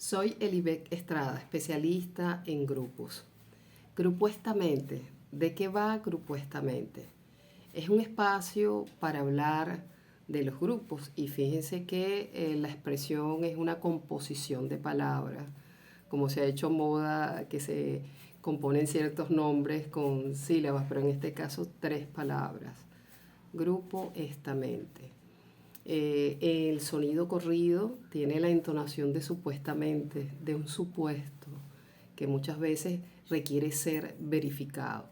Soy Elibek Estrada, especialista en grupos. Grupuestamente, ¿de qué va Grupuestamente? Es un espacio para hablar de los grupos y fíjense que la expresión es una composición de palabras, como se ha hecho moda que se componen ciertos nombres con sílabas, pero en este caso 3 palabras. Grupo, estamente. El sonido corrido tiene la entonación de supuestamente, de un supuesto, que muchas veces requiere ser verificado.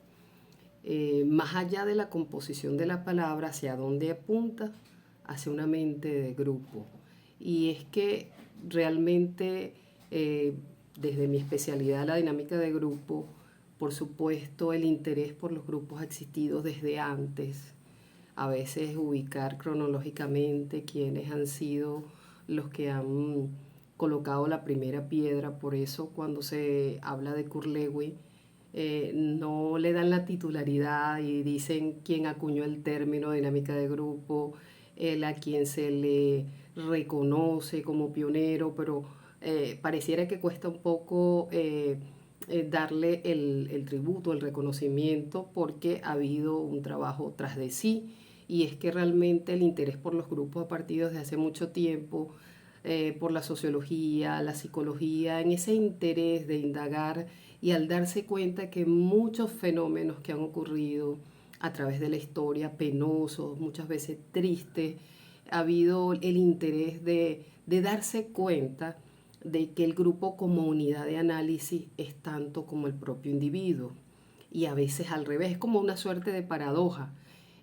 Más allá de la composición de la palabra, hacia dónde apunta, hacia una mente de grupo. Y es que realmente, desde mi especialidad, la dinámica de grupo, por supuesto, el interés por los grupos ha existido desde antes. A veces ubicar cronológicamente quiénes han sido los que han colocado la primera piedra. Por eso cuando se habla de Kurt Lewin, no le dan la titularidad y dicen quién acuñó el término dinámica de grupo, él a quien se le reconoce como pionero, pero pareciera que cuesta un poco darle el tributo, el reconocimiento, porque ha habido un trabajo tras de sí, y es que realmente el interés por los grupos ha partido desde hace mucho tiempo, por la sociología, la psicología, en ese interés de indagar y al darse cuenta que muchos fenómenos que han ocurrido a través de la historia, penosos, muchas veces tristes, ha habido el interés de darse cuenta de que el grupo como unidad de análisis es tanto como el propio individuo, y a veces al revés, es como una suerte de paradoja.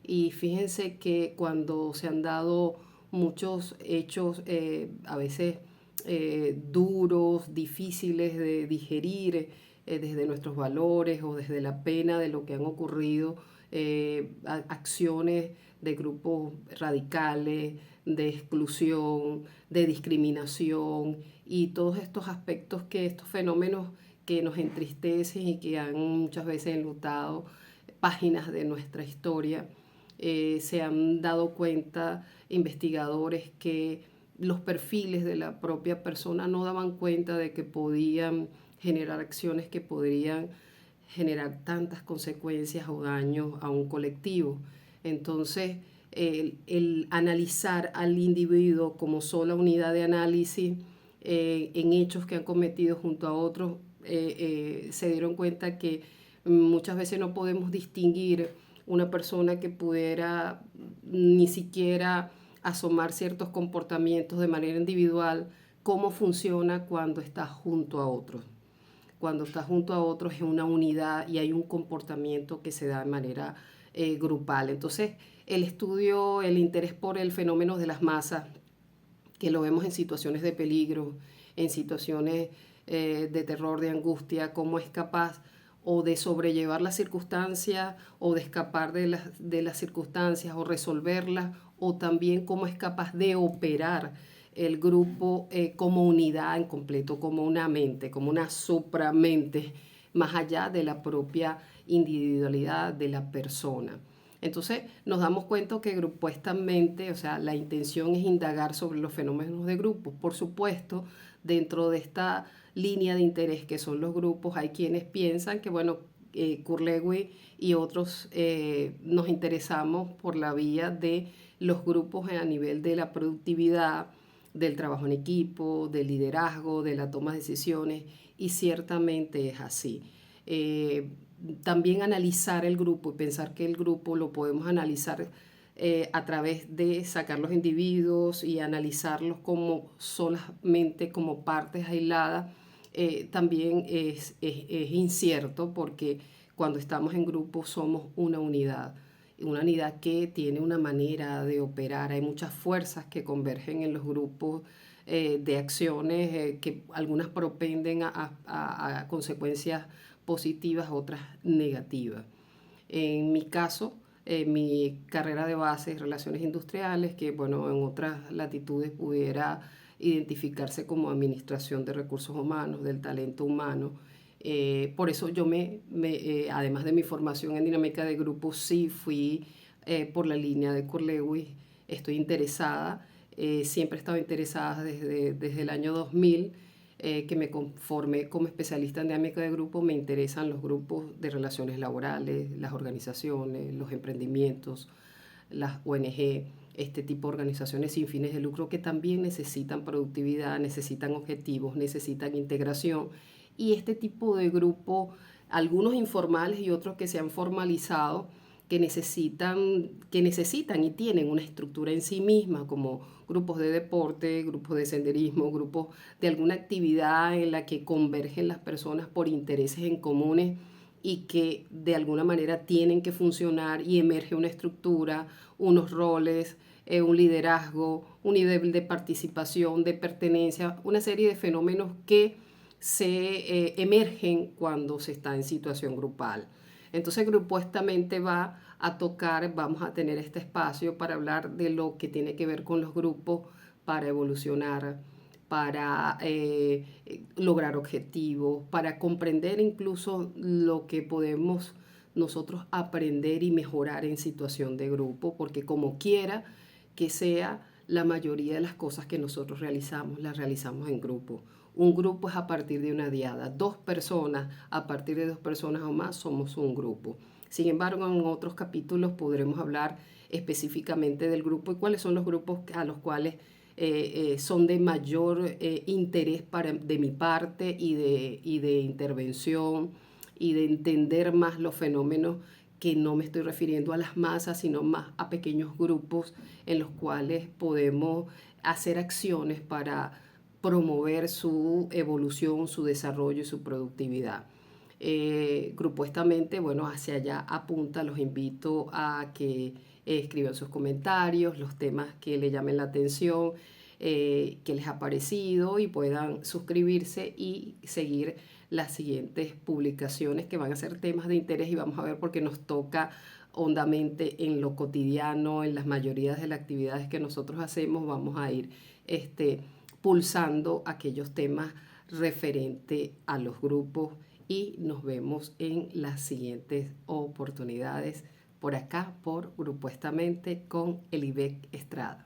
Y fíjense que cuando se han dado muchos hechos, a veces duros, difíciles de digerir, desde nuestros valores o desde la pena de lo que han ocurrido, acciones de grupos radicales, de exclusión, de discriminación y todos estos aspectos, que estos fenómenos que nos entristecen y que han muchas veces enlutado páginas de nuestra historia. Se han dado cuenta investigadores que los perfiles de la propia persona no daban cuenta de que podían generar acciones que podrían generar tantas consecuencias o daños a un colectivo. Entonces, el analizar al individuo como sola unidad de análisis en hechos que han cometido junto a otros, se dieron cuenta que muchas veces no podemos distinguir una persona que pudiera ni siquiera asomar ciertos comportamientos de manera individual, cómo funciona cuando está junto a otros. Cuando está junto a otros es una unidad y hay un comportamiento que se da de manera grupal. Entonces, el estudio, el interés por el fenómeno de las masas, que lo vemos en situaciones de peligro, en situaciones de terror, de angustia, cómo es capaz o de sobrellevar las circunstancias o de escapar de las circunstancias o resolverlas, o también cómo es capaz de operar el grupo como unidad en completo, como una mente, como una supramente, más allá de la propia individualidad de la persona. Entonces nos damos cuenta que grupuestamente, o sea, la intención es indagar sobre los fenómenos de grupos. Por supuesto, dentro de esta línea de interés que son los grupos, hay quienes piensan que, bueno, Kurt Lewin y otros nos interesamos por la vía de los grupos a nivel de la productividad, del trabajo en equipo, del liderazgo, de la toma de decisiones, y ciertamente es así. También analizar el grupo y pensar que el grupo lo podemos analizar a través de sacar los individuos y analizarlos como solamente como partes aisladas, también es incierto, porque cuando estamos en grupo somos una unidad que tiene una manera de operar. Hay muchas fuerzas que convergen en los grupos de acciones, que algunas propenden a consecuencias positivas, otras negativas. En mi caso, mi carrera de base es relaciones industriales, que bueno, en otras latitudes pudiera identificarse como administración de recursos humanos, del talento humano. Por eso yo además de mi formación en dinámica de grupos, sí fui por la línea de Kurt Lewin. Estoy interesada, siempre he estado interesada desde el año 2000 que me formé como especialista en dinámica de grupo, me interesan los grupos de relaciones laborales, las organizaciones, los emprendimientos, las ONG, este tipo de organizaciones sin fines de lucro que también necesitan productividad, necesitan objetivos, necesitan integración. Y este tipo de grupo, algunos informales y otros que se han formalizado, que necesitan y tienen una estructura en sí misma, como grupos de deporte, grupos de senderismo, grupos de alguna actividad en la que convergen las personas por intereses en comunes y que de alguna manera tienen que funcionar y emerge una estructura, unos roles, un liderazgo, un nivel de participación, de pertenencia, una serie de fenómenos que se emergen cuando se está en situación grupal. Entonces, grupuestamente vamos a tener este espacio para hablar de lo que tiene que ver con los grupos para evolucionar, para lograr objetivos, para comprender incluso lo que podemos nosotros aprender y mejorar en situación de grupo, porque como quiera que sea, la mayoría de las cosas que nosotros realizamos, las realizamos en grupo. Un grupo es a partir de una diada, dos personas, a partir de dos personas o más somos un grupo. Sin embargo, en otros capítulos podremos hablar específicamente del grupo y cuáles son los grupos a los cuales son de mayor interés de mi parte y de intervención y de entender más los fenómenos, que no me estoy refiriendo a las masas, sino más a pequeños grupos en los cuales podemos hacer acciones para promover su evolución, su desarrollo y su productividad. Grupuestamente, bueno, hacia allá apunta, los invito a que escriban sus comentarios, los temas que les llamen la atención, que les ha parecido, y puedan suscribirse y seguir las siguientes publicaciones que van a ser temas de interés, y vamos a ver porque nos toca hondamente en lo cotidiano, en las mayorías de las actividades que nosotros hacemos. Vamos a ir pulsando aquellos temas referentes a los grupos, y nos vemos en las siguientes oportunidades por acá, por Grupuestamente con Elibec Estrada.